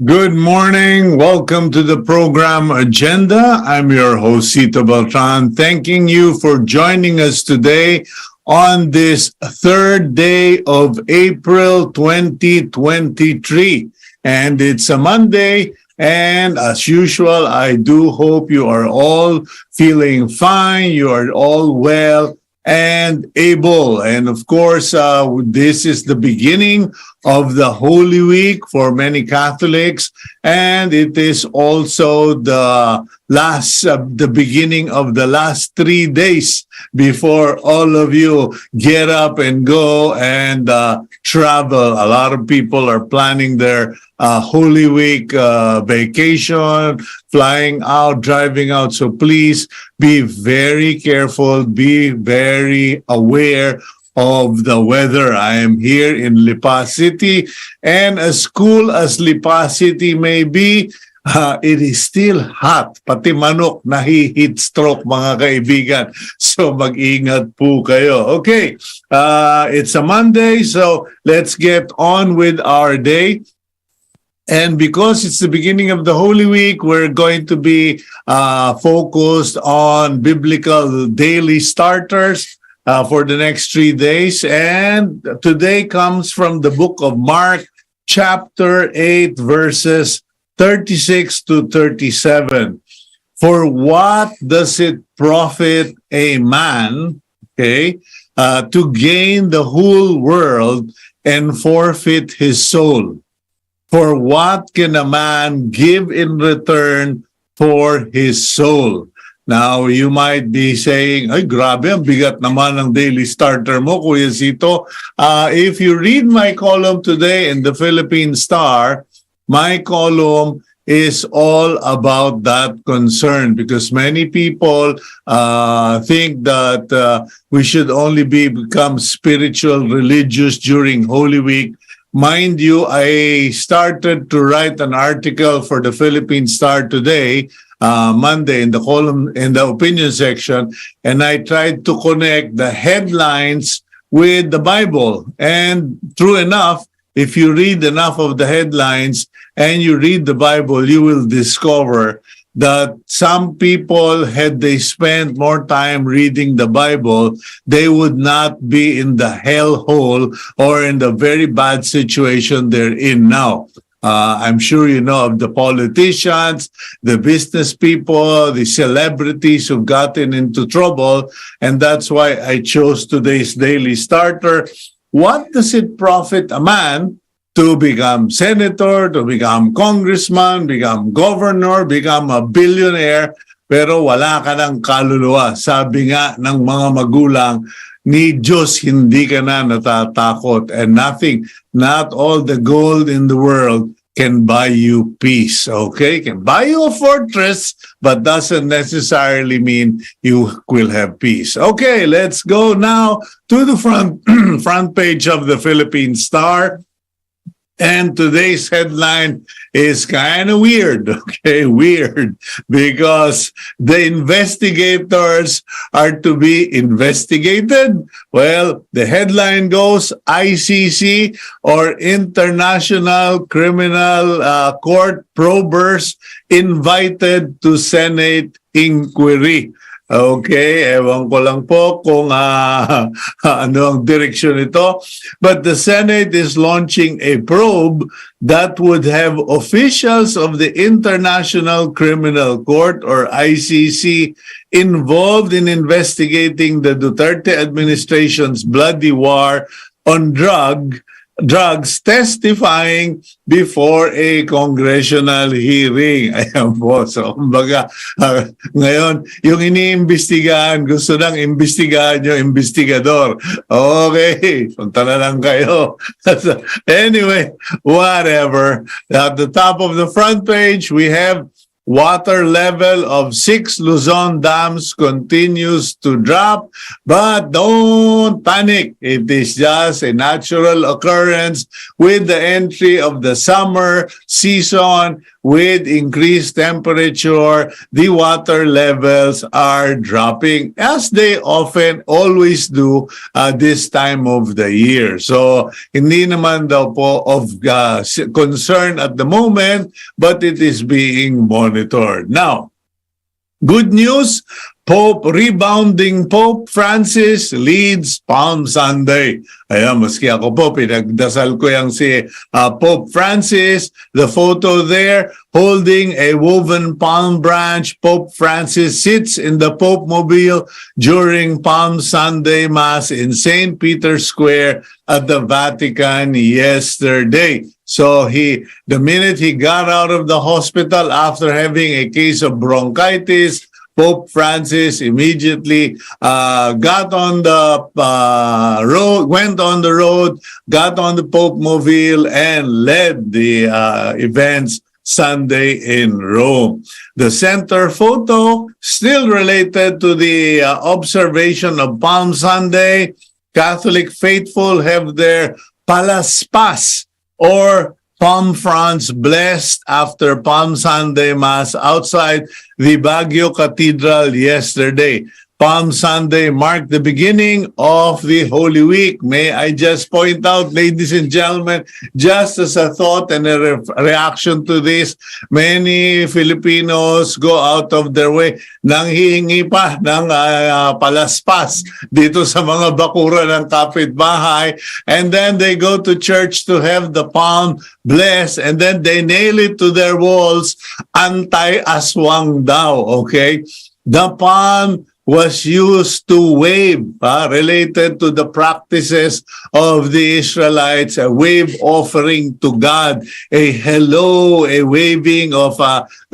Good morning. Welcome to the program Agenda. I'm your host, Cito Beltran, thanking you for joining us today on this third day of April 2023. And it's a Monday. And as usual, I do hope you are all feeling fine. You are all well and able. And of course, this is the beginning of the Holy Week for many Catholics, and it is also the beginning of the last 3 days before all of you get up and go and travel. A lot of people are planning their Holy Week vacation, flying out, driving out. So please be very careful, be very aware of the weather. I am here in Lipa City, and as cool as Lipa City may be, it is still hot. Pati manok nahi-heat stroke, mga kaibigan. So mag-ingat po kayo. Okay, it's a Monday, so let's get on with our day. And because it's the beginning of the Holy Week, we're going to be focused on biblical daily starters for the next 3 days. And today comes from the book of Mark, chapter 8, verses 36 to 37. For what does it profit a man, to gain the whole world and forfeit his soul? For what can a man give in return for his soul? Now, you might be saying, ay, grabe, ang bigat naman ng daily starter mo, Kuya Cito. If you read my column today in the Philippine Star, my column is all about that concern because many people think that we should only become spiritual, religious during Holy Week. Mind you, I started to write an article for the Philippine Star today, Monday, in the column, in the opinion section, and I tried to connect the headlines with the Bible. And true enough, if you read enough of the headlines and you read the Bible, you will discover that some people, had they spent more time reading the Bible, they would not be in the hellhole or in the very bad situation they're in now. I'm sure you know of the politicians, the business people, the celebrities who've gotten into trouble, and that's why I chose today's daily starter. What does it profit a man to become senator, to become congressman, become governor, become a billionaire, pero wala ka ng kaluluwa? Sabi nga ng mga magulang, ni Diyos hindi ka na natatakot, and nothing, not all the gold in the world can buy you peace, okay? Can buy you a fortress, but doesn't necessarily mean you will have peace. Okay, let's go now to the front page of the Philippine Star. And today's headline is kind of weird, weird, because the investigators are to be investigated. Well, the headline goes, ICC or International Criminal Court probers invited to Senate inquiry. Okay, ewan ko lang po kung ano ang direksyon ito. But the Senate is launching a probe that would have officials of the International Criminal Court or ICC involved in investigating the Duterte administration's bloody war on drugs testifying before a congressional hearing. Ayan po. So, kumbaga, ngayon, yung iniimbestigahan, gusto nang imbestigahan yung investigador. Okay, punta na lang kayo. Anyway, whatever. At the top of the front page, we have water level of 6 Luzon dams continues to drop, but don't panic. It is just a natural occurrence with the entry of the summer season. with increased temperature, the water levels are dropping, as they often always do this time of the year. So, hindi naman daw po of concern at the moment, but it is being monitored. Now, good news, Rebounding Pope Francis leads Palm Sunday. Ayan, maski ako po, pinagdasal ko yung si Pope Francis. The photo there, holding a woven palm branch. Pope Francis sits in the Pope Mobile during Palm Sunday Mass in St. Peter's Square at the Vatican yesterday. So the minute he got out of the hospital after having a case of bronchitis, Pope Francis immediately got on the road, went on the road, got on the Pope Mobile, and led the events Sunday in Rome. The center photo, still related to the observation of Palm Sunday. Catholic faithful have their palaspas, or palm fronds, blessed after Palm Sunday Mass outside the Baguio Cathedral yesterday. Palm Sunday marked the beginning of the Holy Week. May I just point out, ladies and gentlemen, just as a thought and a reaction to this, many Filipinos go out of their way, nanghihingi pa ng palaspas dito sa mga bakura ng kapitbahay, and then they go to church to have the palm blessed, and then they nail it to their walls, anti-aswang daw, okay? The palm was used to wave, related to the practices of the Israelites, a wave offering to God, a hello, a waving of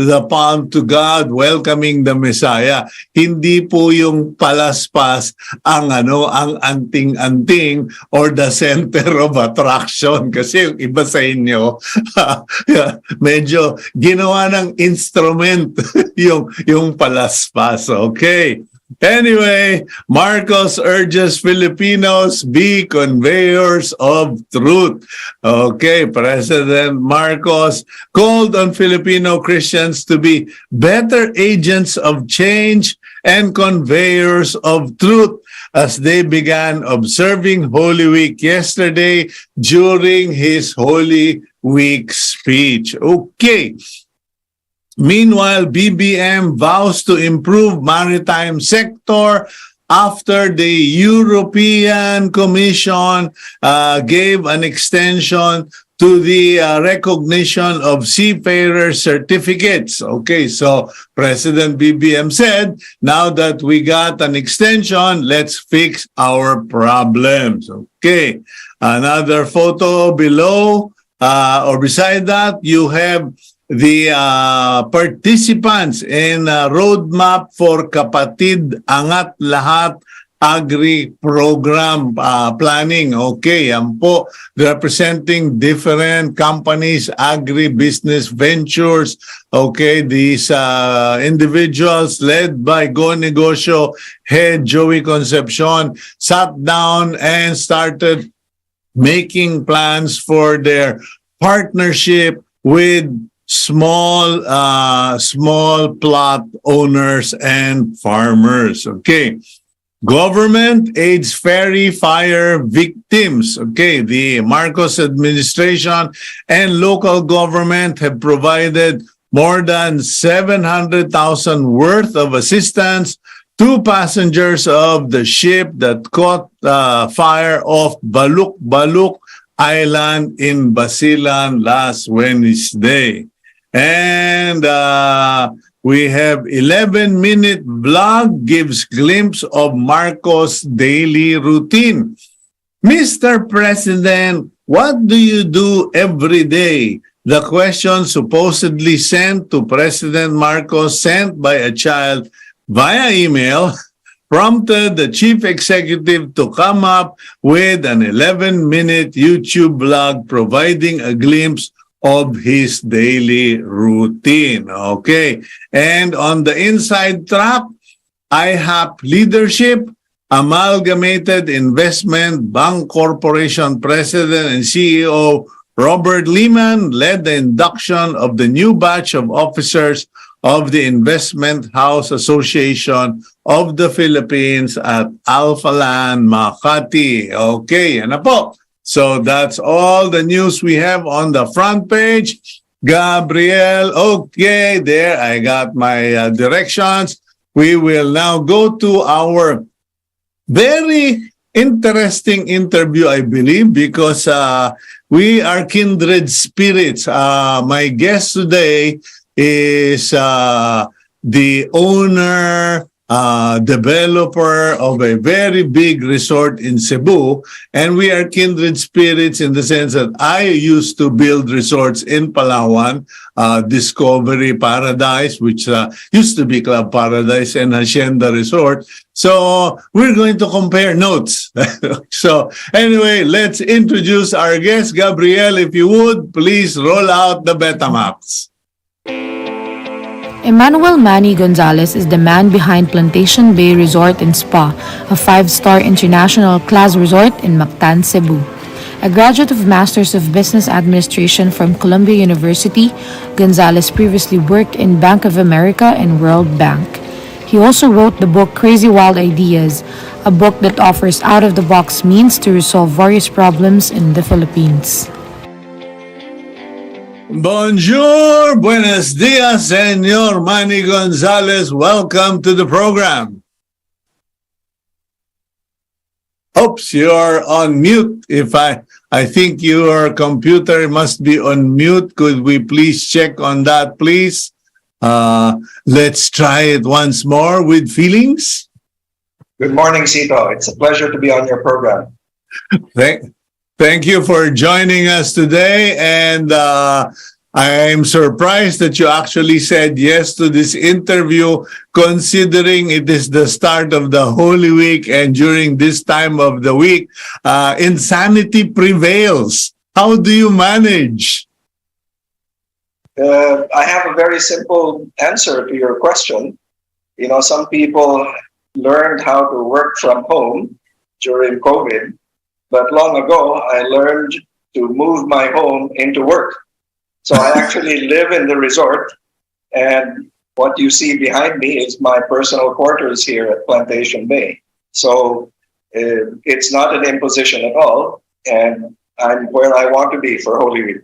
the palm to God, welcoming the Messiah. Hindi po yung palaspas ang anting-anting or the center of attraction, kasi yung iba sa inyo medyo ginawa ng instrument yung palaspas. Okay. Anyway, Marcos urges Filipinos be conveyors of truth. Okay, President Marcos called on Filipino Christians to be better agents of change and conveyors of truth as they began observing Holy Week yesterday during his Holy Week speech. Okay. Meanwhile, BBM vows to improve maritime sector after the European Commission gave an extension to the recognition of seafarer certificates. Okay, so President BBM said, now that we got an extension, let's fix our problems. Okay, another photo below or beside that, you have the participants in Roadmap for Kapatid Angat Lahat Agri Program planning. Okay, yan po, representing different companies, agri-business ventures. Okay, these individuals led by Go Negosyo head Joey Concepcion sat down and started making plans for their partnership with small plot owners and farmers. Okay. Government aids ferry fire victims. Okay, the Marcos administration and local government have provided more than 700,000 worth of assistance to passengers of the ship that caught fire off Baluk Island in Basilan last Wednesday. And we have 11-minute vlog gives glimpse of Marcos' daily routine. Mr. President, what do you do every day? The question supposedly sent to President Marcos, sent by a child via email, prompted the chief executive to come up with an 11-minute YouTube vlog providing a glimpse of his daily routine. Okay. And on the inside track, IHAP leadership, Amalgamated Investment Bank Corporation President and CEO Robert Lehman led the induction of the new batch of officers of the Investment House Association of the Philippines at Alphaland, Makati. Okay, yan na po. So that's all the news we have on the front page. Gabriel, okay, there I got my directions. We will now go to our very interesting interview, I believe, because we are kindred spirits. My guest today is the owner, developer of a very big resort in Cebu, and we are kindred spirits in the sense that I used to build resorts in Palawan, Discovery Paradise, which used to be Club Paradise, and Hacienda Resort. So we're going to compare notes. So anyway, let's introduce our guest. Gabriel, if you would, please roll out the Betamax. Emmanuel Manny Gonzalez is the man behind Plantation Bay Resort and Spa, a 5-star international class resort in Mactan, Cebu. A graduate of Masters of Business Administration from Columbia University, Gonzalez previously worked in Bank of America and World Bank. He also wrote the book Crazy Wild Ideas, a book that offers out-of-the-box means to resolve various problems in the Philippines. Bonjour, buenos dias, Senor Manny Gonzalez. Welcome to the program. Oops, you're on mute. I think your computer must be on mute. Could we please check on that, please? Let's try it once more with feelings. Good morning, Cito. It's a pleasure to be on your program. Thank you for joining us today, and I'm surprised that you actually said yes to this interview, considering it is the start of the Holy Week, and during this time of the week, insanity prevails. How do you manage? I have a very simple answer to your question. You know, some people learned how to work from home during COVID. But long ago, I learned to move my home into work. So I actually live in the resort, and what you see behind me is my personal quarters here at Plantation Bay. So it's not an imposition at all, and I'm where I want to be for Holy Week.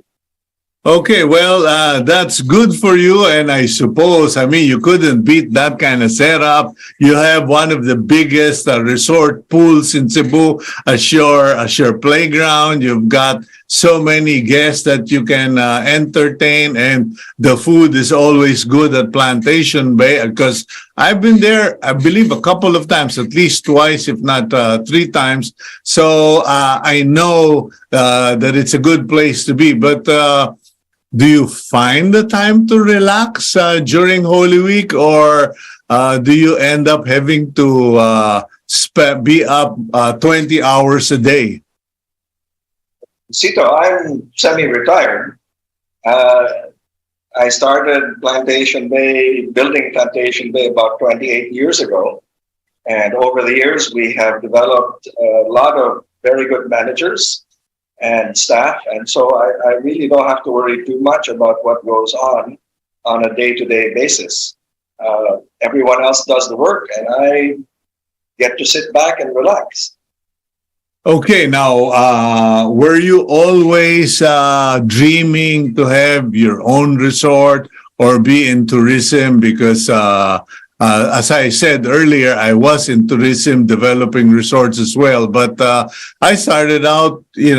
Okay, well, that's good for you, and I suppose, you couldn't beat that kind of setup. You have one of the biggest resort pools in Cebu as your playground. You've got so many guests that you can entertain, and the food is always good at Plantation Bay, because I've been there, I believe, a couple of times, at least twice, if not 3 times. So I know that it's a good place to be, but do you find the time to relax during Holy Week, or do you end up having to be up 20 hours a day? Cito, I'm semi-retired. I started building Plantation Bay about 28 years ago. And over the years, we have developed a lot of very good managers and staff, and so I really don't have to worry too much about what goes on a day-to-day basis. Everyone else does the work, and I get to sit back and relax. Okay, now, were you always dreaming to have your own resort or be in tourism? Because as I said earlier, I was in tourism, developing resorts as well. But I started out, in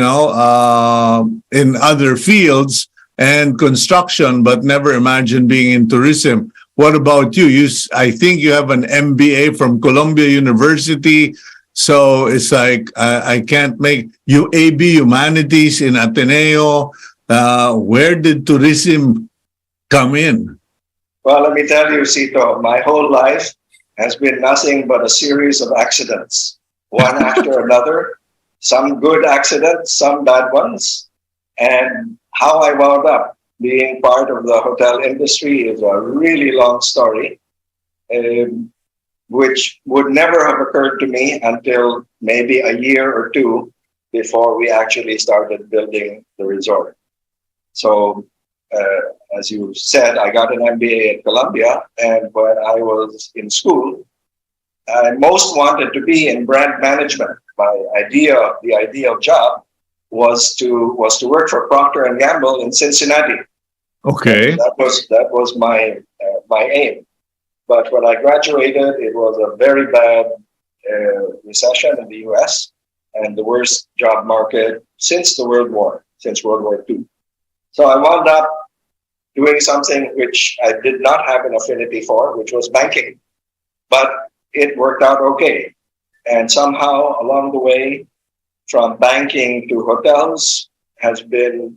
other fields and construction, but never imagined being in tourism. What about you? I think you have an MBA from Columbia University. So it's like I can't make you AB Humanities in Ateneo. Where did tourism come in? Well, let me tell you, Cito, my whole life has been nothing but a series of accidents, one after another, some good accidents, some bad ones. And how I wound up being part of the hotel industry is a really long story, which would never have occurred to me until maybe a year or two before we actually started building the resort. So, as you said, I got an MBA at Columbia, and when I was in school, I most wanted to be in brand management. The ideal job was to work for Procter and Gamble in Cincinnati. Okay. That was my aim. But when I graduated, it was a very bad recession in the U.S. and the worst job market since World War II. So I wound up doing something which I did not have an affinity for, which was banking. But it worked out okay. And somehow along the way, from banking to hotels has been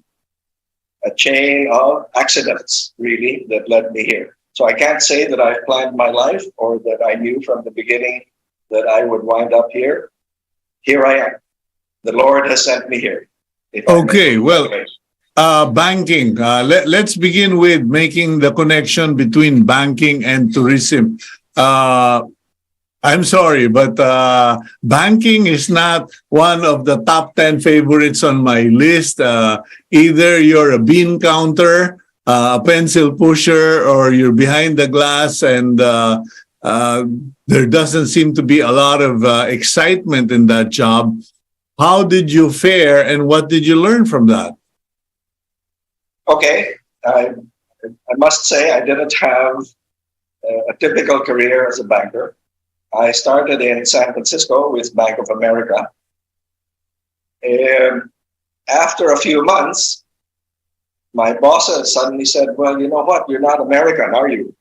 a chain of accidents, really, that led me here. So I can't say that I planned my life or that I knew from the beginning that I would wind up here. Here I am. The Lord has sent me here. Okay, well, banking. Let's begin with making the connection between banking and tourism. I'm sorry, but banking is not one of the top 10 favorites on my list. Either you're a bean counter, a pencil pusher, or you're behind the glass, and there doesn't seem to be a lot of excitement in that job. How did you fare, and what did you learn from that? Okay, I must say I didn't have a typical career as a banker. I started in San Francisco with Bank of America. And after a few months, my bosses suddenly said, well, you know what? You're not American, are you?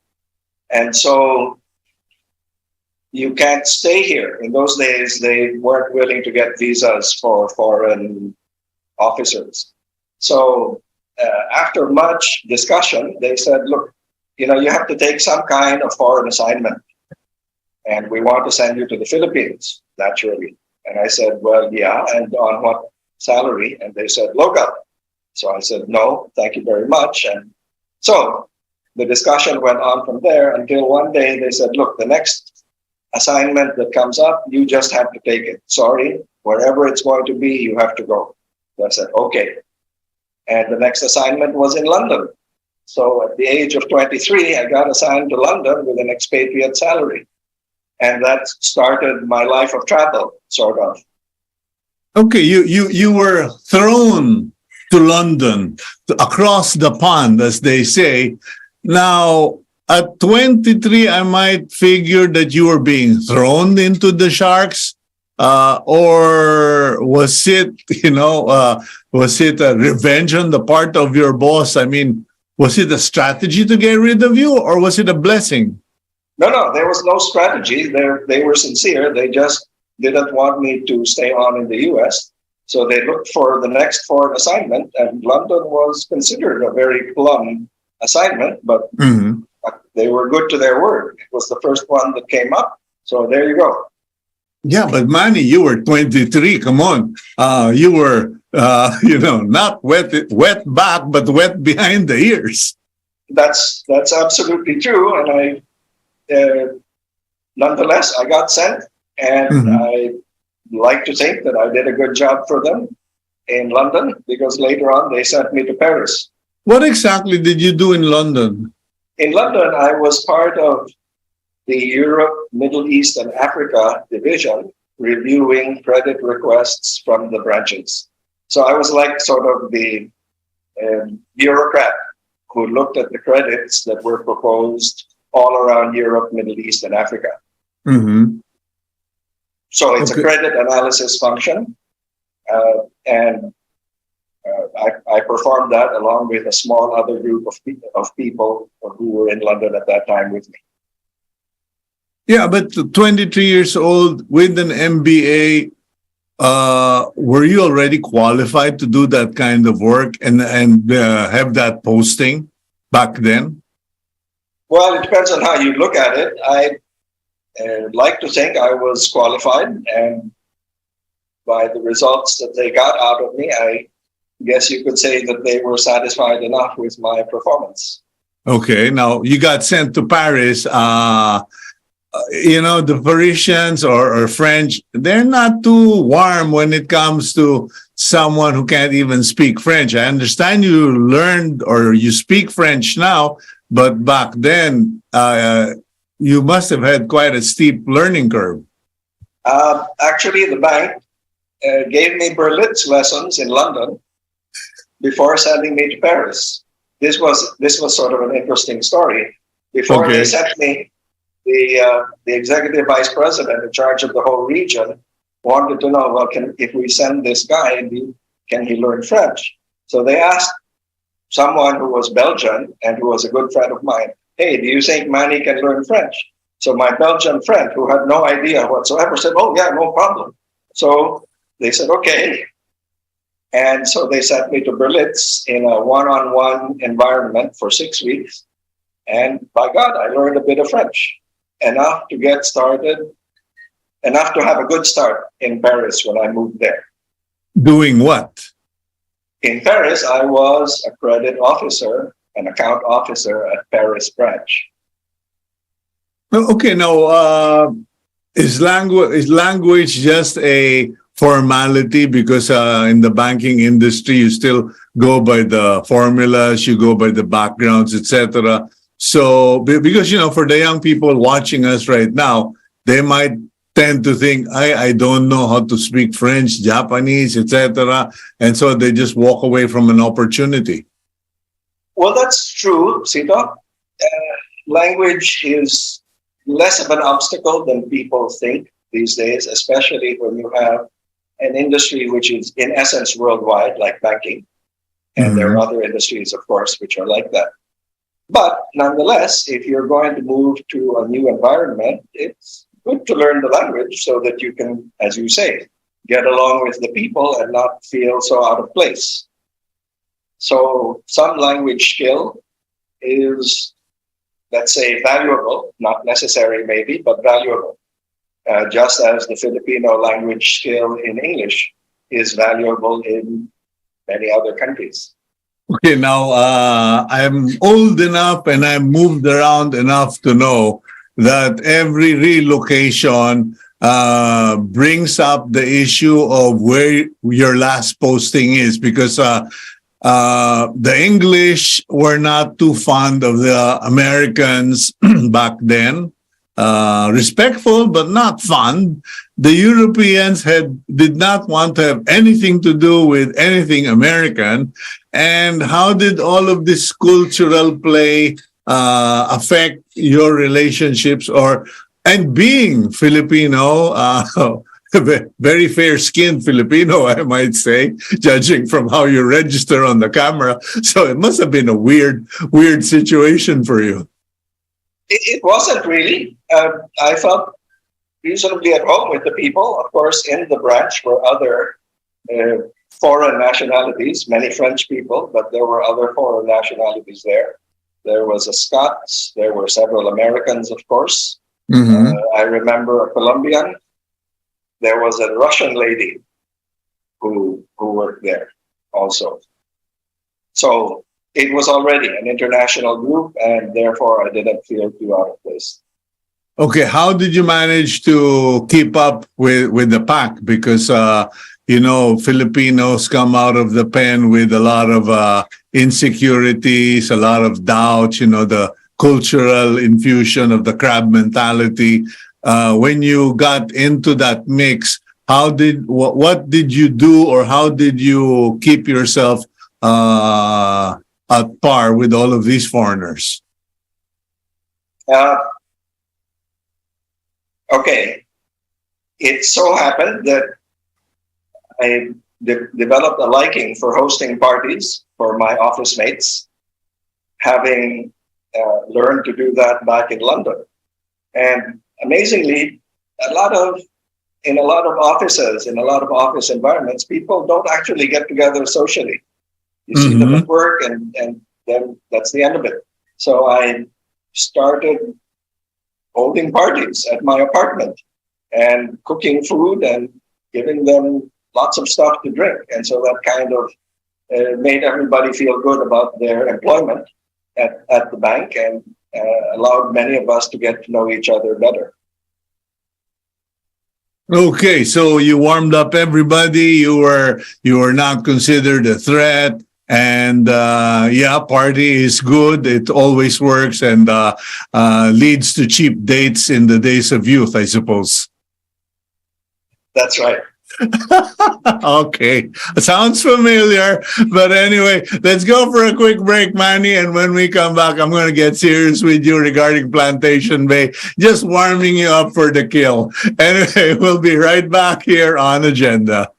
And so you can't stay here. In those days, they weren't willing to get visas for foreign officers. So after much discussion, they said, look, you have to take some kind of foreign assignment. And we want to send you to the Philippines, naturally. And I said, well, yeah, and on what salary? And they said, local. So I said, no, thank you very much. And so the discussion went on from there until one day they said, look, the next assignment that comes up, you just have to take it. Sorry, wherever it's going to be, you have to go. So I said, okay. And the next assignment was in London. So at the age of 23, I got assigned to London with an expatriate salary. And that started my life of travel, sort of. Okay, you were thrown to London, across the pond, as they say. Now, at 23, I might figure that you were being thrown into the sharks, or was it a revenge on the part of your boss? I mean, was it a strategy to get rid of you, or was it a blessing? No, there was no strategy. They were sincere. They just didn't want me to stay on in the U.S. So they looked for the next foreign assignment, and London was considered a very plum assignment, but they were good to their word. It was the first one that came up. So there you go. Yeah, but Manny, you were 23. Come on. You were, not wet back, but wet behind the ears. That's absolutely true. And nonetheless, I got sent, and I like to think that I did a good job for them in London, because later on they sent me to Paris. What exactly did you do in London? In London, I was part of the Europe, Middle East, and Africa division, reviewing credit requests from the branches. So I was like sort of the bureaucrat who looked at the credits that were proposed all around Europe, Middle East, and Africa. So it's a credit analysis function, and I performed that along with a small other group of people who were in London at that time with me. Yeah, but 23 years old with an MBA, were you already qualified to do that kind of work and have that posting back then? Well, it depends on how you look at it. I like to think I was qualified, and by the results that they got out of me, I guess you could say that they were satisfied enough with my performance. Okay, now you got sent to Paris. the Parisians or French, they're not too warm when it comes to someone who can't even speak French. I understand you learned or you speak French now, but back then, you must have had quite a steep learning curve. Actually, the bank gave me Berlitz lessons in London before sending me to Paris. This was sort of an interesting story. Before Okay. they sent me, the executive vice president in charge of the whole region wanted to know, well, if we send this guy, can he learn French? So they asked someone who was Belgian and who was a good friend of mine, hey, do you think Manny can learn French? So my Belgian friend, who had no idea whatsoever, said, oh, yeah, no problem. So they said, okay. And so they sent me to Berlitz in a one-on-one environment for 6 weeks. And by God, I learned a bit of French, enough to get started, enough to have a good start in Paris when I moved there. Doing what? In Paris, I was a credit officer, an account officer at Paris branch. Okay, now, is language just a formality? Because in the banking industry, you still go by the formulas, you go by the backgrounds, etc. So, because, for the young people watching us right now, they might tend to think, I don't know how to speak French, Japanese, etc. And so they just walk away from an opportunity. Well, that's true, Cito. Language is less of an obstacle than people think these days, especially when you have an industry which is in essence worldwide, like banking. And there are other industries, of course, which are like that. But nonetheless, if you're going to move to a new environment, it's good to learn the language so that you can, as you say, get along with the people and not feel so out of place. So some language skill is, let's say, valuable, not necessary maybe, but valuable. Just as the Filipino language skill in English is valuable in many other countries. Okay, now I'm old enough and I'm moved around enough to know that every relocation brings up the issue of where your last posting is, because the English were not too fond of the Americans back then. Respectful, but not fond. The Europeans did not want to have anything to do with anything American. And how did all of this cultural play affect your relationships? And being Filipino, very fair-skinned Filipino, I might say, judging from how you register on the camera. So it must have been a weird situation for you. It wasn't really. I felt reasonably at home with the people. Of course, in the branch were other foreign nationalities, many French people, but there were other foreign nationalities there. There was a Scots. There were several Americans, of course. I remember a Colombian. There was a Russian lady who worked there also. So it was already an international group, and therefore I didn't feel too out of place. Okay, how did you manage to keep up with the pack? Because Filipinos come out of the pen with a lot of insecurities, a lot of doubts. The cultural infusion of the crab mentality. When you got into that mix, what did you do, or how did you keep yourself at par with all of these foreigners? Okay. It so happened that I developed a liking for hosting parties for my office mates, having learned to do that back in London. And amazingly, in a lot of offices, in a lot of office environments, people don't actually get together socially. You see them at work, and then that's the end of it. So I started holding parties at my apartment and cooking food and giving them lots of stuff to drink. And so that kind of made everybody feel good about their employment at the bank, and allowed many of us to get to know each other better. Okay, so you warmed up everybody. You were not considered a threat, and yeah, party is good. It always works and leads to cheap dates in the days of youth, I suppose. That's right. Okay, sounds familiar. But anyway, let's go for a quick break, Manny. And when we come back, I'm going to get serious with you regarding Plantation Bay, just warming you up for the kill. Anyway, we'll be right back here on Agenda.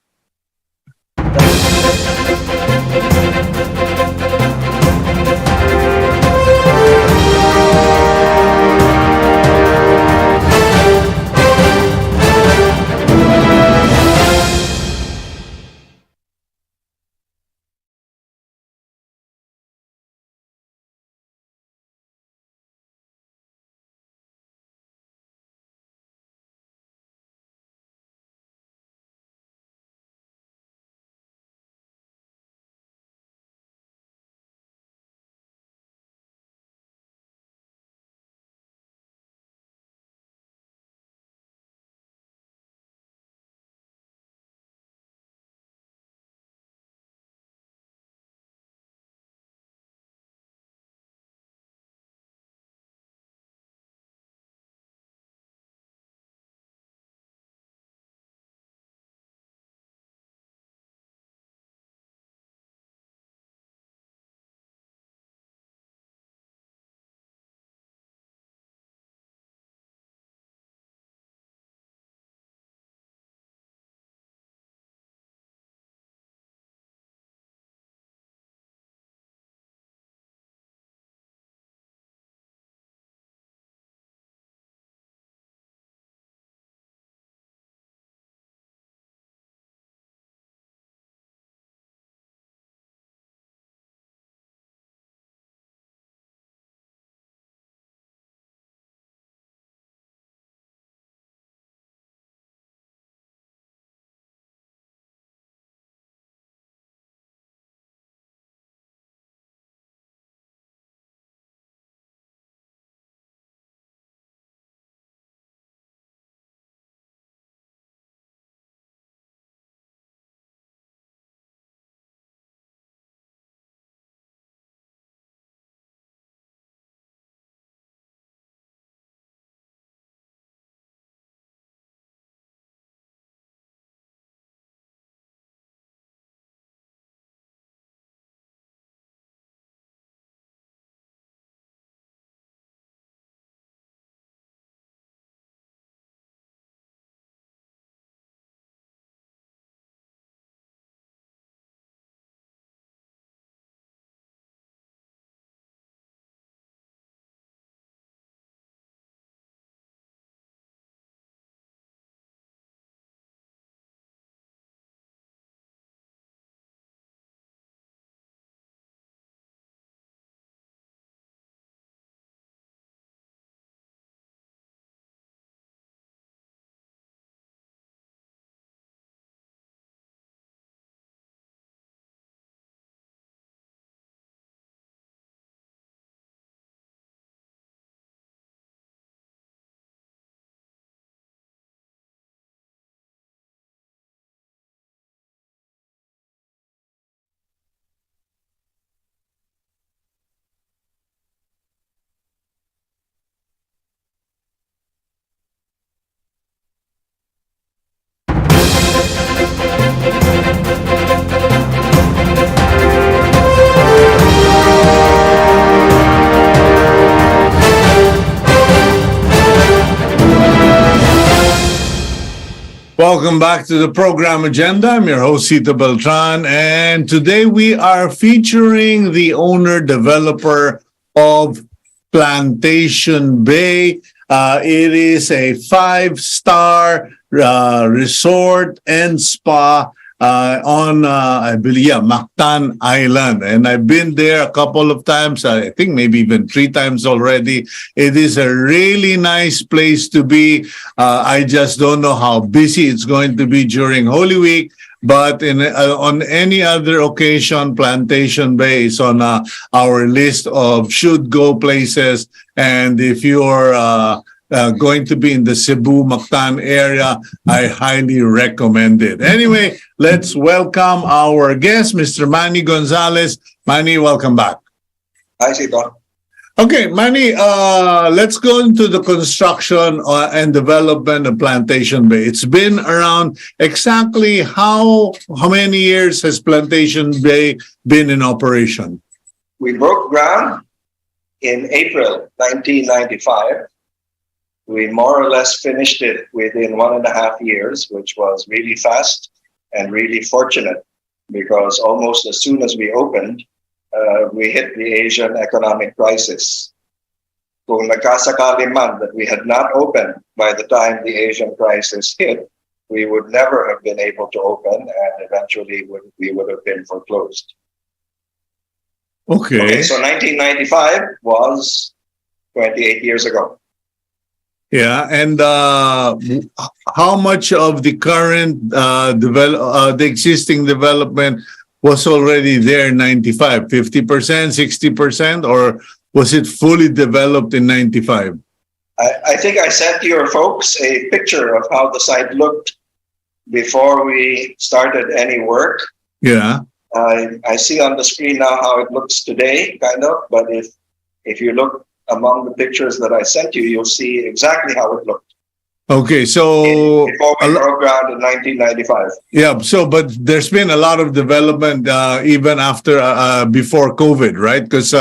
Welcome back to the program Agenda. I'm your host, Cito Beltran, and today we are featuring the owner-developer of Plantation Bay. It is a 5-star resort and spa on, I believe, Mactan Island. And I've been there a couple of times, I think maybe even 3 times already. It is a really nice place to be. I just don't know how busy it's going to be during Holy Week. But on any other occasion, Plantation Bay is on our list of should-go places. And if you're going to be in the Cebu, Mactan area, I highly recommend it. Anyway, let's welcome our guest, Mr. Manny Gonzalez. Manny, welcome back. Hi, Cito. Okay, Manny, let's go into the construction and development of Plantation Bay. It's been around exactly how many years has Plantation Bay been in operation? We broke ground in April 1995. We more or less finished it within 1.5 years, which was really fast and really fortunate because almost as soon as we opened, we hit the Asian economic crisis. Kung nagkasakali man that we had not opened by the time the Asian crisis hit, we would never have been able to open, and eventually we would have been foreclosed. Okay. So 1995 was 28 years ago. Yeah, and how much of the current the existing development was already there in 95? 50%, 60%, or was it fully developed in 95? I think I sent your folks a picture of how the site looked before we started any work. Yeah. I see on the screen now how it looks today, kind of, but if you look among the pictures that I sent you, you'll see exactly how it looked. Okay, so before we broke ground in 1995. Yeah, so but there's been a lot of development even after before COVID, right? Because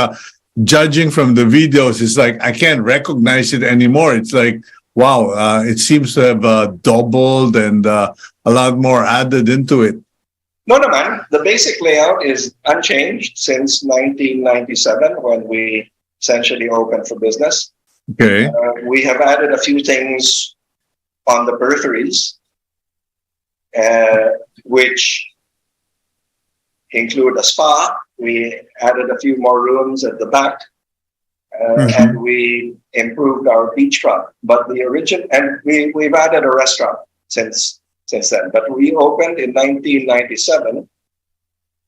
judging from the videos, it's like I can't recognize it anymore. It's like wow, it seems to have doubled and a lot more added into it. No, man. The basic layout is unchanged since 1997 when we essentially opened for business. Okay. We have added a few things on the peripheries, which include a spa. We added a few more rooms at the back, and we improved our beachfront. But the original, and we've added a restaurant since then. But we opened in 1997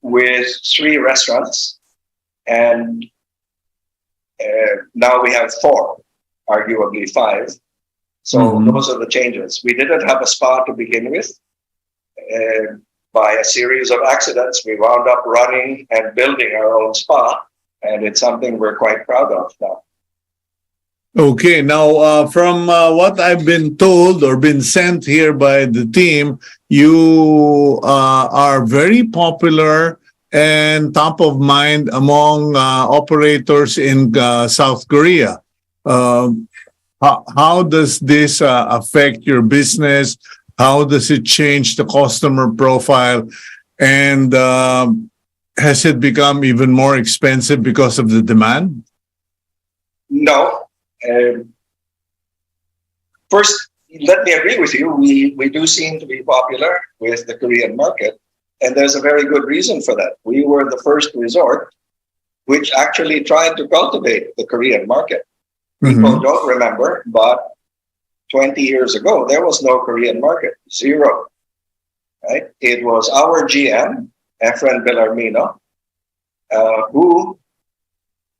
with 3 restaurants, and now we have 4, arguably 5. So those are the changes. We didn't have a spa to begin with. By a series of accidents, we wound up running and building our own spa, and it's something we're quite proud of now. Okay, now from what I've been told or been sent here by the team, you are very popular and top of mind among operators in South Korea. How does this affect your business? How does it change the customer profile? And has it become even more expensive because of the demand? No. First, let me agree with you. We do seem to be popular with the Korean market, and there's a very good reason for that. We were the first resort which actually tried to cultivate the Korean market. People don't remember, but 20 years ago, there was no Korean market, 0. Right? It was our GM, Efren Bellarmino, who,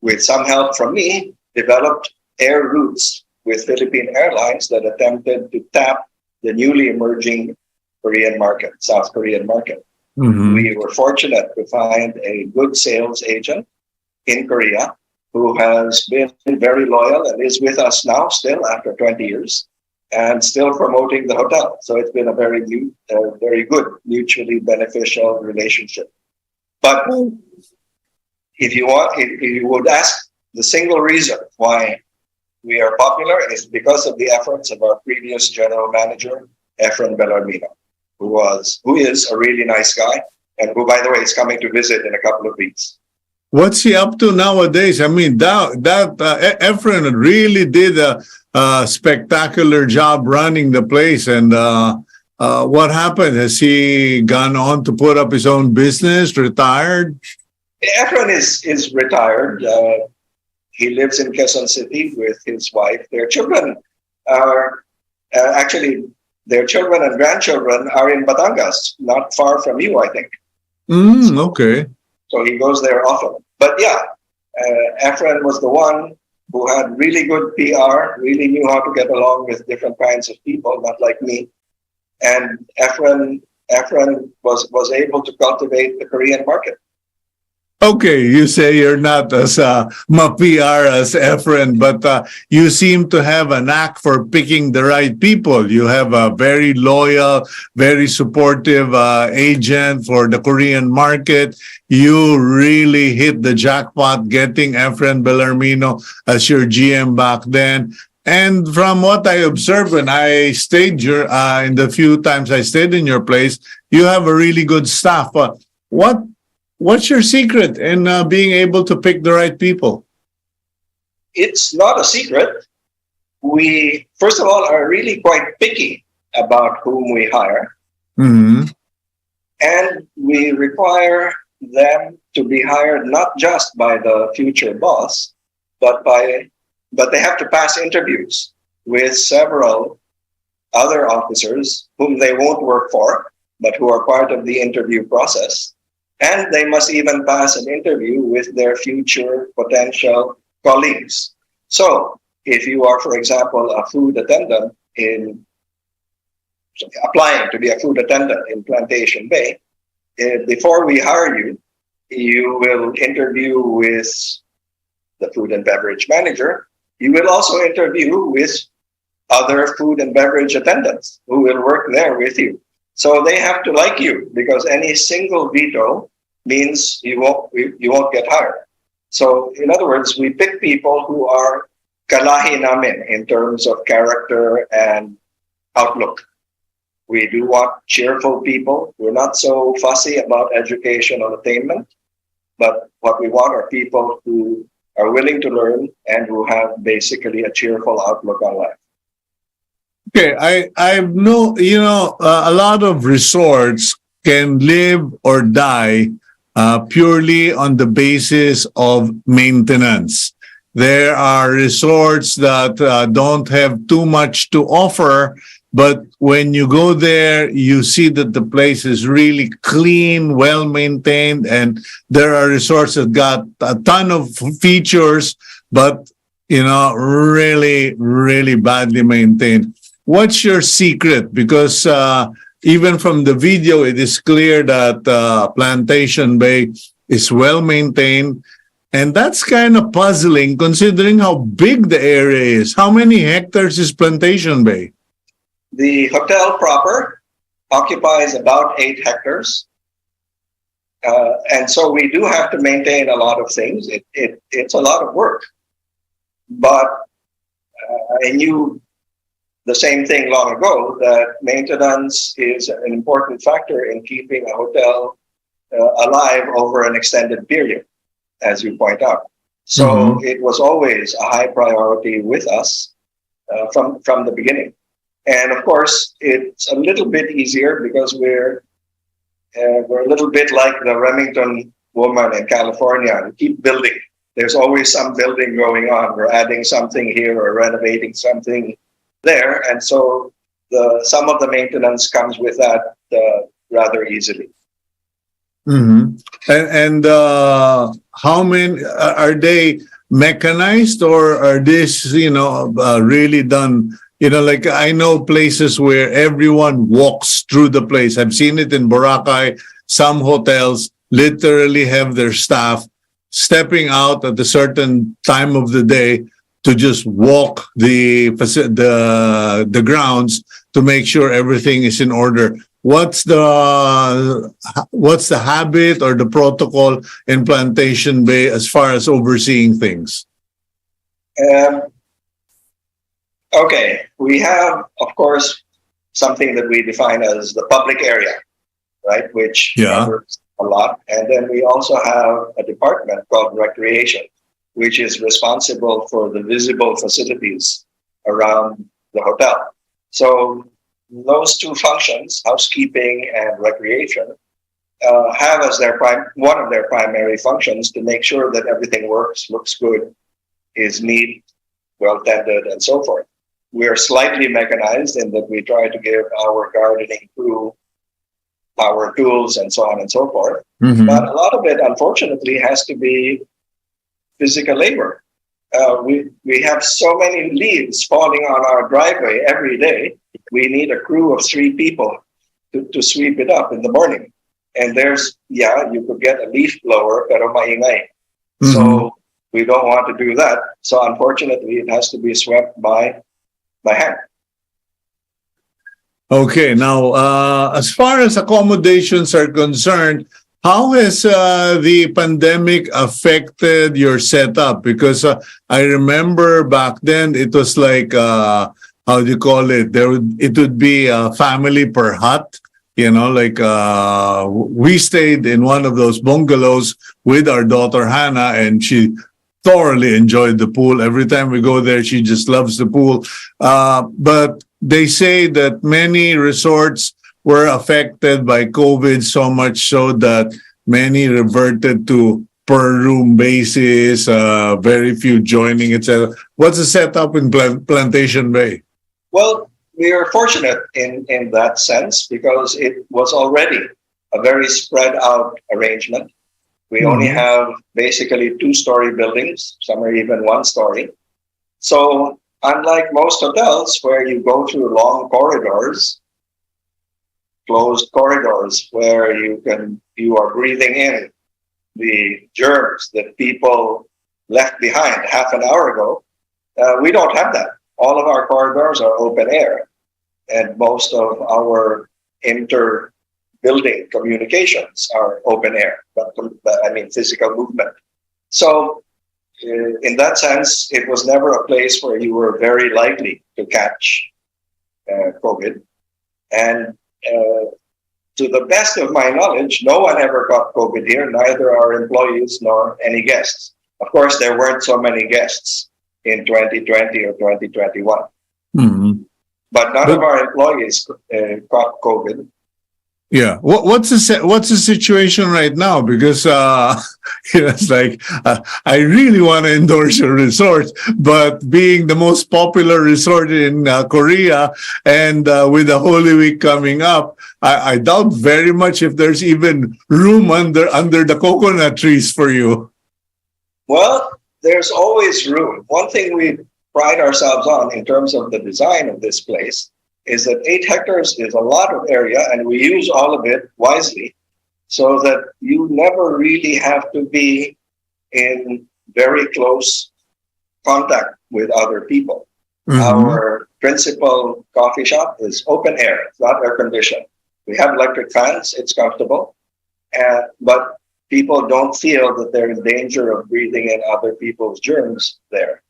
with some help from me, developed air routes with Philippine Airlines that attempted to tap the newly emerging Korean market, South Korean market. We were fortunate to find a good sales agent in Korea who has been very loyal and is with us now still after 20 years and still promoting the hotel. So it's been a very good, mutually beneficial relationship. But if you would ask, the single reason why we are popular is because of the efforts of our previous general manager, Efren Bellarmino, who is a really nice guy and who, by the way, is coming to visit in a couple of weeks. What's he up to nowadays? I mean, Efren really did a spectacular job running the place. And what happened? Has he gone on to put up his own business, retired? Efren is retired. He lives in Quezon City with his wife. Their children are their children and grandchildren are in Batangas, not far from you, I think. Okay. So he goes there often. But yeah, Efren was the one who had really good PR, really knew how to get along with different kinds of people, not like me. And Efren was able to cultivate the Korean market. Okay, you say you're not as ma-PR as Efren, but you seem to have a knack for picking the right people. You have a very loyal, very supportive agent for the Korean market. You really hit the jackpot getting Efren Bellarmino as your GM back then. And from what I observed when I stayed in the few times I stayed in your place, you have a really good staff. What's your secret in being able to pick the right people? It's not a secret. We, first of all, are really quite picky about whom we hire. Mm-hmm. And we require them to be hired not just by the future boss, but they have to pass interviews with several other officers whom they won't work for, but who are part of the interview process. And they must even pass an interview with their future potential colleagues. So if you are, for example, a food attendant applying to be a food attendant in Plantation Bay, before we hire you, you will interview with the food and beverage manager. You will also interview with other food and beverage attendants who will work there with you. So they have to like you, because any single veto means you won't get hired. So in other words, we pick people who are kalahi namin in terms of character and outlook. We do want cheerful people. We're not so fussy about education or attainment, but what we want are people who are willing to learn and who have basically a cheerful outlook on life. Okay, I know, a lot of resorts can live or die purely on the basis of maintenance. There are resorts that don't have too much to offer, but when you go there, you see that the place is really clean, well maintained, and there are resorts that got a ton of features, but really, really badly maintained. What's your secret? Because even from the video, it is clear that Plantation Bay is well maintained. And that's kind of puzzling considering how big the area is. How many hectares is Plantation Bay? The hotel proper occupies about 8 hectares. And so we do have to maintain a lot of things. It's a lot of work. But I knew the same thing long ago, that maintenance is an important factor in keeping a hotel alive over an extended period, as you point out. So It was always a high priority with us from the beginning. And of course, it's a little bit easier because we're a little bit like the Remington woman in California. We keep building. There's always some building going on. We're adding something here or renovating something there, and so some of the maintenance comes with that rather easily. Mm-hmm. And how many are they mechanized, or are this really done? Like I know places where everyone walks through the place. I've seen it in Boracay. Some hotels literally have their staff stepping out at a certain time of the day to just walk the grounds to make sure everything is in order. What's the habit or the protocol in Plantation Bay as far as overseeing things? Okay, we have, of course, something that we define as the public area, right? Which covers a lot. And then we also have a department called recreation, which is responsible for the visible facilities around the hotel. So those two functions, housekeeping and recreation, have as one of their primary functions to make sure that everything works, looks good, is neat, well tended, and so forth. We are slightly mechanized in that we try to give our gardening crew power tools and so on and so forth. But a lot of it, unfortunately, has to be physical labor. we have so many leaves falling on our driveway every day. We need a crew of 3 people to sweep it up in the morning. And you could get a leaf blower, pero maingay. So we don't want to do that. So unfortunately, it has to be swept by hand. Okay, now, as far as accommodations are concerned, how has the pandemic affected your setup? Because I remember back then it was like, how do you call it? It would be a family per hut. Like we stayed in one of those bungalows with our daughter Hannah, and she thoroughly enjoyed the pool. Every time we go there, she just loves the pool. But they say that many resorts were affected by COVID, so much so that many reverted to per room basis, very few joining, etc. What's the setup in Plantation Bay? Well, we are fortunate in that sense because it was already a very spread out arrangement. We only have basically 2-story buildings, some are even 1-story. So unlike most hotels where you go through long corridors, closed corridors where you are breathing in the germs that people left behind half an hour ago, we don't have that. All of our corridors are open air, and most of our inter-building communications are open air, but I mean physical movement. So in that sense, it was never a place where you were very likely to catch COVID. And to the best of my knowledge, no one ever got COVID here, neither our employees nor any guests. Of course, there weren't so many guests in 2020 or 2021. But none of our employees caught COVID. Yeah. What's the situation right now? Because it's like I really want to endorse your resort, but being the most popular resort in Korea, and with the Holy Week coming up, I doubt very much if there's even room under the coconut trees for you. Well, there's always room. One thing we pride ourselves on in terms of the design of this place is that 8 hectares is a lot of area, and we use all of it wisely so that you never really have to be in very close contact with other people. Our principal coffee shop is open air, it's not air conditioned. We have electric fans, it's comfortable, but people don't feel that they're in danger of breathing in other people's germs there.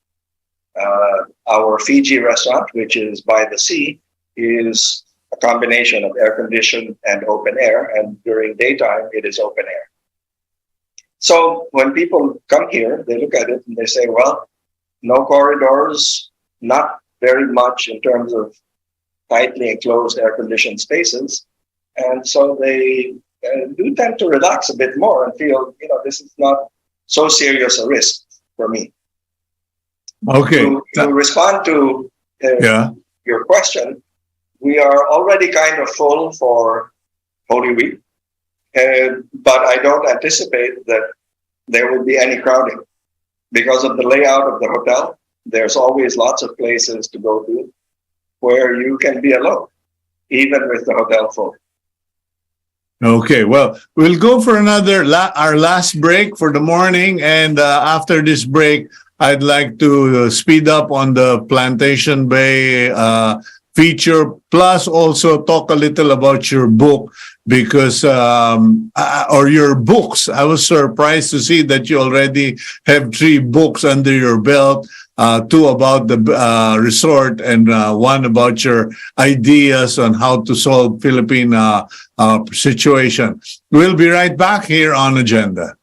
Our Fiji restaurant, which is by the sea, is a combination of air conditioned and open air, and during daytime it is open air. So when people come here, they look at it and they say, well, no corridors, not very much in terms of tightly enclosed air conditioned spaces. And so they do tend to relax a bit more and feel, this is not so serious a risk for me. Okay. To respond to your question, we are already kind of full for Holy Week, but I don't anticipate that there will be any crowding. Because of the layout of the hotel, there's always lots of places to go to where you can be alone, even with the hotel full. Okay, well, we'll go for our last break for the morning, and after this break, I'd like to speed up on the Plantation Bay feature, plus also talk a little about your book, because or your books. I was surprised to see that you already have 3 books under your belt, 2 about the resort, and 1 about your ideas on how to solve Philippine situation. We'll be right back here on Agenda.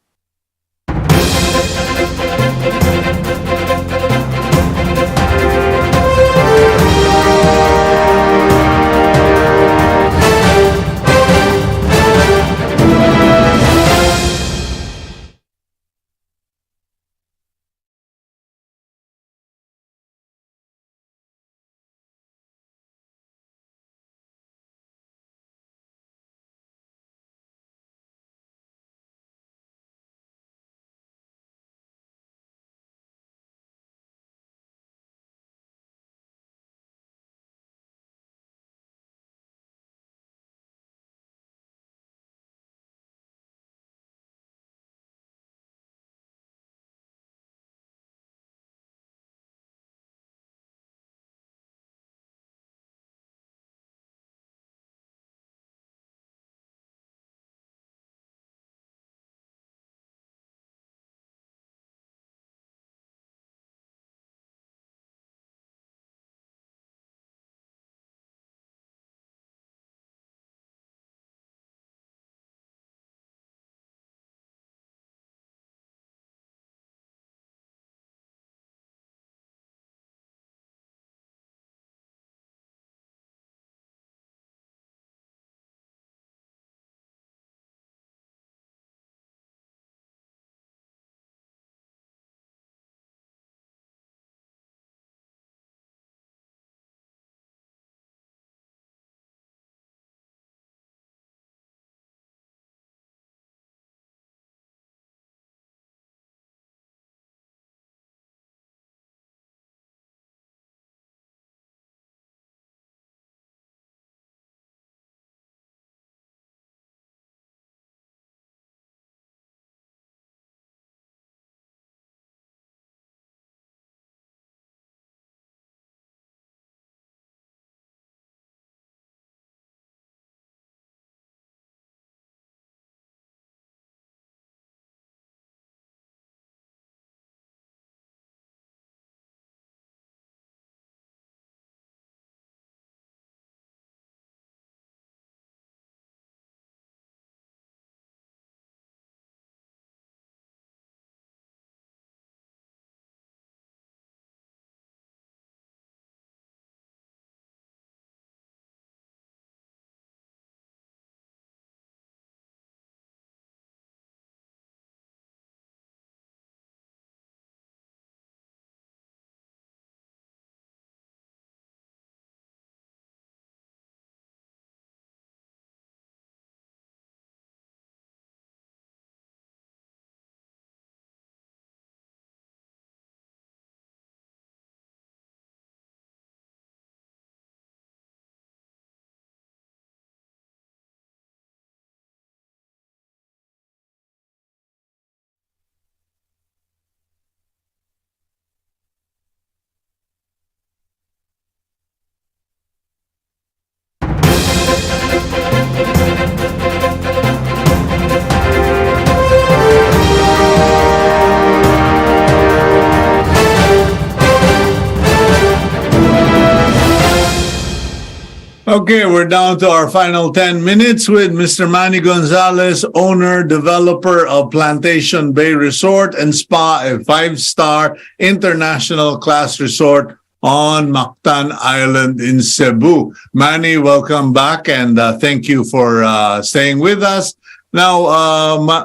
Okay, we're down to our final 10 minutes with Mr. Manny Gonzalez, owner, developer of Plantation Bay Resort and Spa, a five-star international class resort on Mactan Island in Cebu. Manny, welcome back, and thank you for staying with us. Now,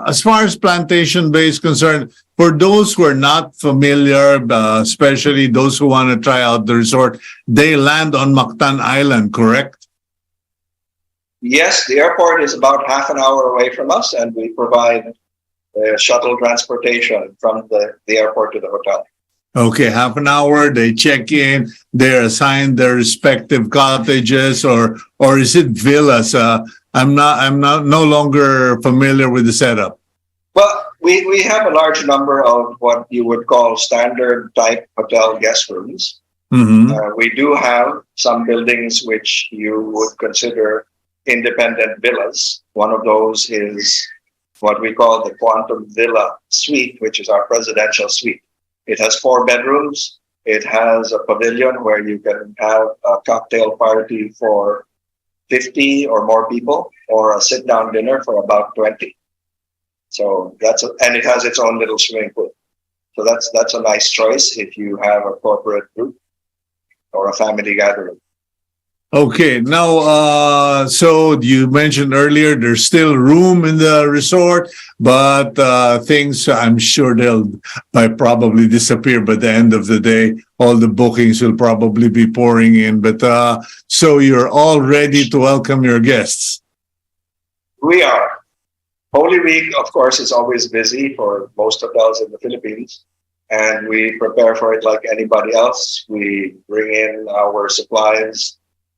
as far as Plantation Bay is concerned, for those who are not familiar, especially those who want to try out the resort, they land on Mactan Island, correct? Yes, the airport is about half an hour away from us, and we provide shuttle transportation from the airport to the hotel. Okay, half an hour, they check in, they're assigned their respective cottages, or is it villas? I'm not no longer familiar with the setup. Well, we have a large number of what you would call standard type hotel guest rooms. We do have some buildings which you would consider independent villas. One of those is what we call the Quantum Villa Suite, which is our presidential suite. It has 4 bedrooms. It has a pavilion where you can have a cocktail party for 50 or more people, or a sit-down dinner for about 20. So and it has its own little swimming pool. So that's a nice choice if you have a corporate group or a family gathering. Okay, now, so you mentioned earlier there's still room in the resort, but things, I'm sure they'll probably disappear by the end of the day. All the bookings will probably be pouring in, but so you're all ready to welcome your guests. We are. Holy Week, of course, is always busy for most hotels in the Philippines, and we prepare for it like anybody else. We bring in our supplies,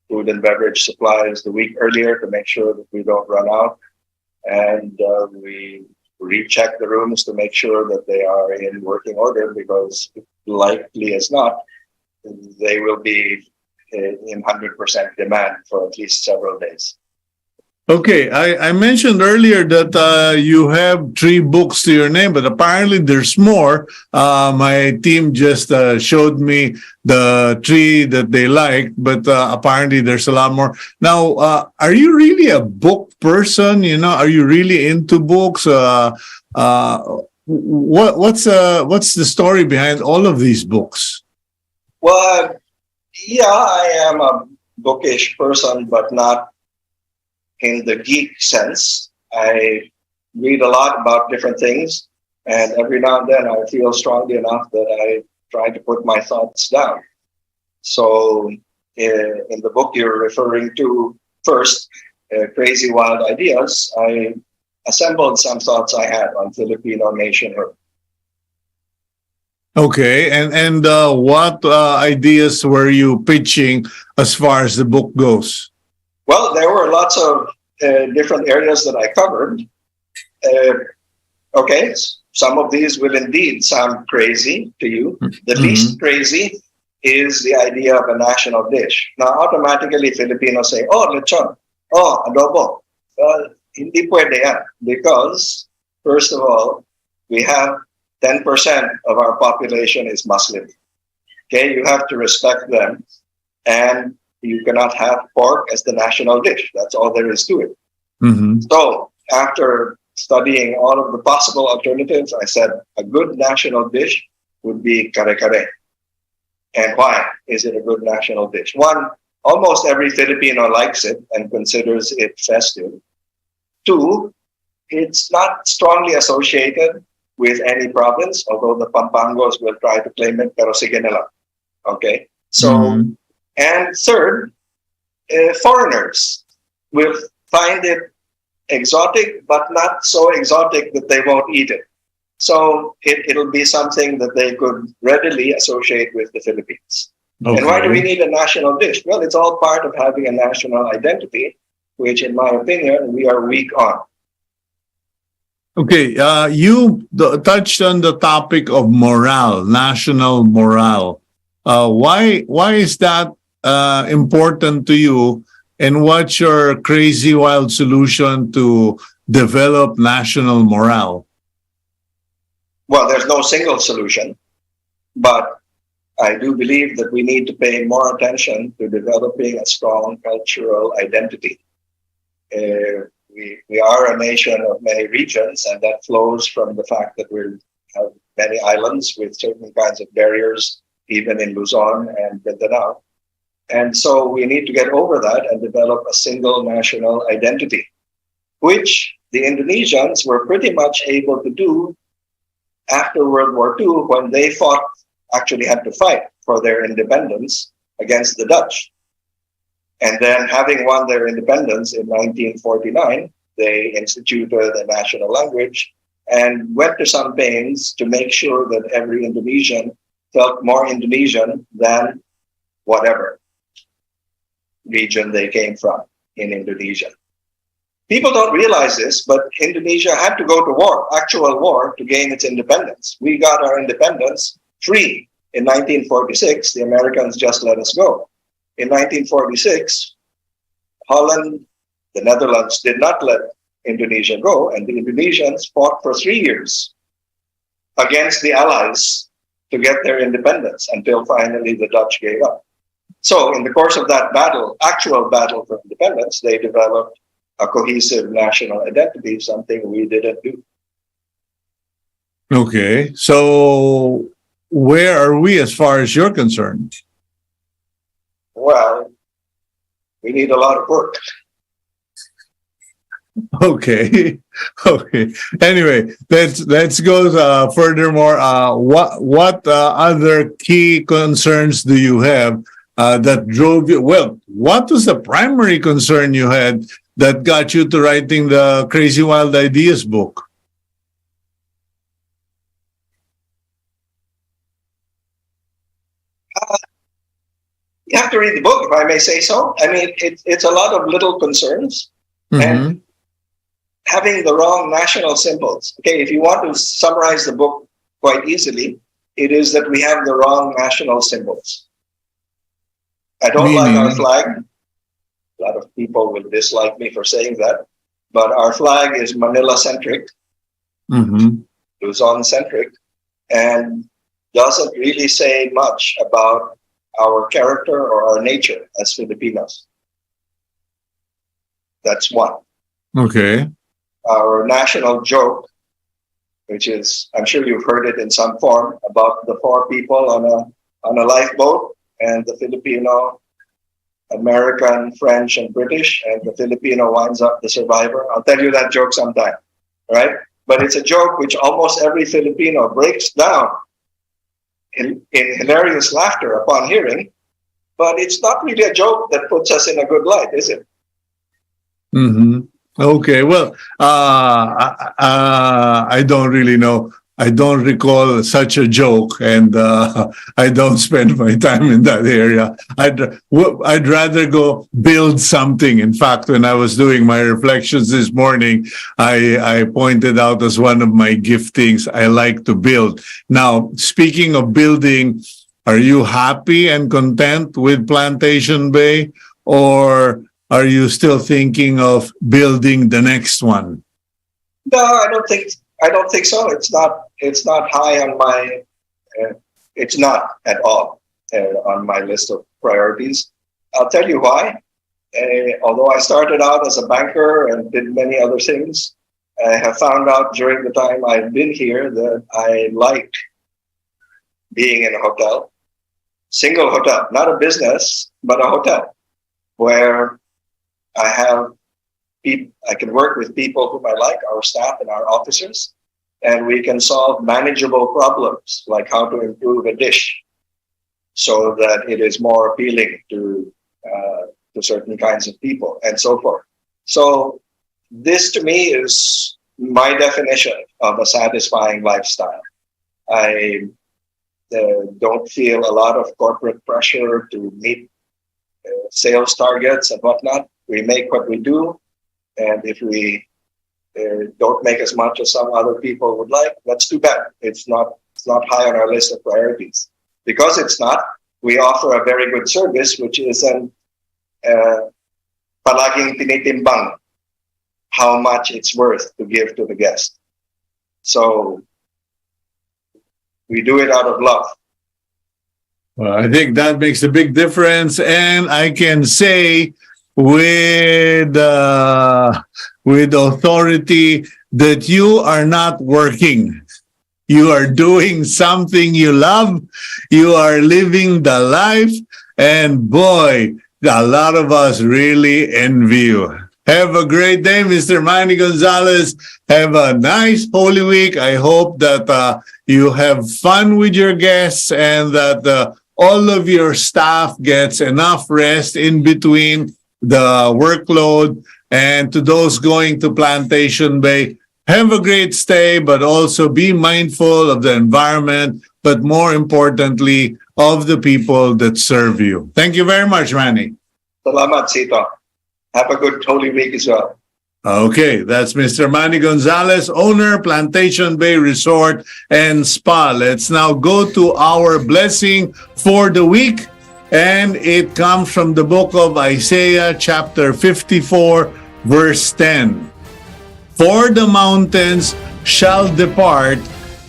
food and beverage supplies, the week earlier to make sure that we don't run out. And we recheck the rooms to make sure that they are in working order, because likely as not, they will be in 100% demand for at least several days. Okay, I mentioned earlier that you have 3 books to your name, but apparently there's more. My team just showed me the 3 that they liked, but apparently there's a lot more. Now, are you really a book person? You know, are you really into books? What's the story behind all of these books? Well, yeah, I am a bookish person, but not in the geek sense. I read a lot about different things, and every now and then I feel strongly enough that I try to put my thoughts down. So in the book you're referring to first, Crazy Wild Ideas, I assembled some thoughts I had on Filipino nationhood. Okay, and what ideas were you pitching as far as the book goes? Well, there were lots of different areas that I covered. Okay, some of these will indeed sound crazy to you. The least crazy is the idea of a national dish. Now, automatically Filipinos say, oh, lechon, oh, adobo. Hindi pwede yan, because, first of all, we have 10% of our population is Muslim. Okay, you have to respect them, and you cannot have pork as the national dish. That's all there is to it. So after studying all of the possible alternatives, I said a good national dish would be kare-kare. And why is it a good national dish? One, almost every Filipino likes it and considers it festive. 2, it's not strongly associated with any province, although the Pampangos will try to claim it, pero sige na lang. Okay? So, and third, foreigners will find it exotic, but not so exotic that they won't eat it. So it'll be something that they could readily associate with the Philippines. Okay. And why do we need a national dish? Well, it's all part of having a national identity, which in my opinion, we are weak on. Okay, you touched on the topic of morale, national morale. Why is that important to you, and what's your crazy wild solution to develop national morale? Well, there's no single solution, but I do believe that we need to pay more attention to developing a strong cultural identity. We are a nation of many regions, and that flows from the fact that we have many islands with certain kinds of barriers, even in Luzon and Mindanao. And so we need to get over that and develop a single national identity, which the Indonesians were pretty much able to do after World War II, when they actually had to fight for their independence against the Dutch. And then, having won their independence in 1949, they instituted a national language and went to some pains to make sure that every Indonesian felt more Indonesian than whatever region they came from in Indonesia. People don't realize this, but Indonesia had to go to war, actual war, to gain its independence. We got our independence free in 1946. The Americans just let us go. In 1946, Holland, the Netherlands did not let Indonesia go, and the Indonesians fought for 3 years against the Allies to get their independence until finally the Dutch gave up. So in the course of that battle, actual battle for independence, they developed a cohesive national identity, something we didn't do. Okay. So where are we as far as you're concerned? Well, we need a lot of work. Okay. Okay. Anyway, let's go furthermore. What other key concerns do you have that drove you? Well, what was the primary concern you had that got you to writing the Crazy Wild Ideas book? You have to read the book, if I may say so. I mean, it's a lot of little concerns. And having the wrong national symbols. Okay, if you want to summarize the book quite easily, it is that we have the wrong national symbols. I don't like our flag. A lot of people will dislike me for saying that, but our flag is Manila-centric, Luzon-centric, and doesn't really say much about our character or our nature as Filipinos. That's one. Okay. Our national joke, which is, I'm sure you've heard it in some form, about the 4 people on a lifeboat, and the Filipino, American, French, and British, and the Filipino winds up the survivor. I'll tell you that joke sometime, right? But it's a joke which almost every Filipino breaks down in hilarious laughter upon hearing, but it's not really a joke that puts us in a good light, is it? Okay, well, I don't really know. I don't recall such a joke, and I don't spend my time in that area. I'd rather go build something. In fact, when I was doing my reflections this morning, I pointed out as one of my giftings, I like to build. Now, speaking of building, are you happy and content with Plantation Bay, or are you still thinking of building the next one? No, I don't think so. It's not high on my. It's not at all on my list of priorities. I'll tell you why. Although I started out as a banker and did many other things, I have found out during the time I've been here that I like being in a hotel, single hotel, not a business, but a hotel, where I can work with people whom I like, our staff and our officers, and we can solve manageable problems, like how to improve a dish so that it is more appealing to certain kinds of people, and so forth. So this, to me, is my definition of a satisfying lifestyle. I don't feel a lot of corporate pressure to meet sales targets and whatnot. We make what we do, and if we don't make as much as some other people would like, that's too bad. It's not high on our list of priorities. Because it's not, we offer a very good service, which is an palaging tinitimbang, how much it's worth to give to the guest. So we do it out of love. Well, I think that makes a big difference, and I can say with authority that you are not working. You are doing something you love. You are living the life, and boy, a lot of us really envy you. Have a great day, Mr. Manny Gonzalez. Have a nice Holy Week. I hope that you have fun with your guests and that all of your staff gets enough rest in between the workload. And to those going to Plantation Bay, have a great stay, but also be mindful of the environment, but more importantly, of the people that serve you. Thank you very much, Manny. Salamat, Cito. Have a good Holy Week as well. Okay, that's Mr. Manny Gonzalez, owner, Plantation Bay Resort and Spa. Let's now go to our blessing for the week. And it comes from the book of Isaiah, chapter 54, verse 10. For the mountains shall depart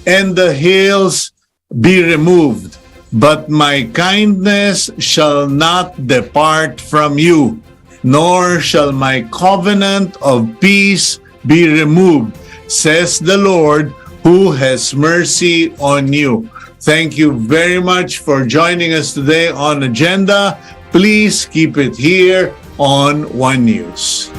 and the hills be removed, but my kindness shall not depart from you, nor shall my covenant of peace be removed, says the Lord, who has mercy on you. Thank you very much for joining us today on Agenda. Please keep it here on One News.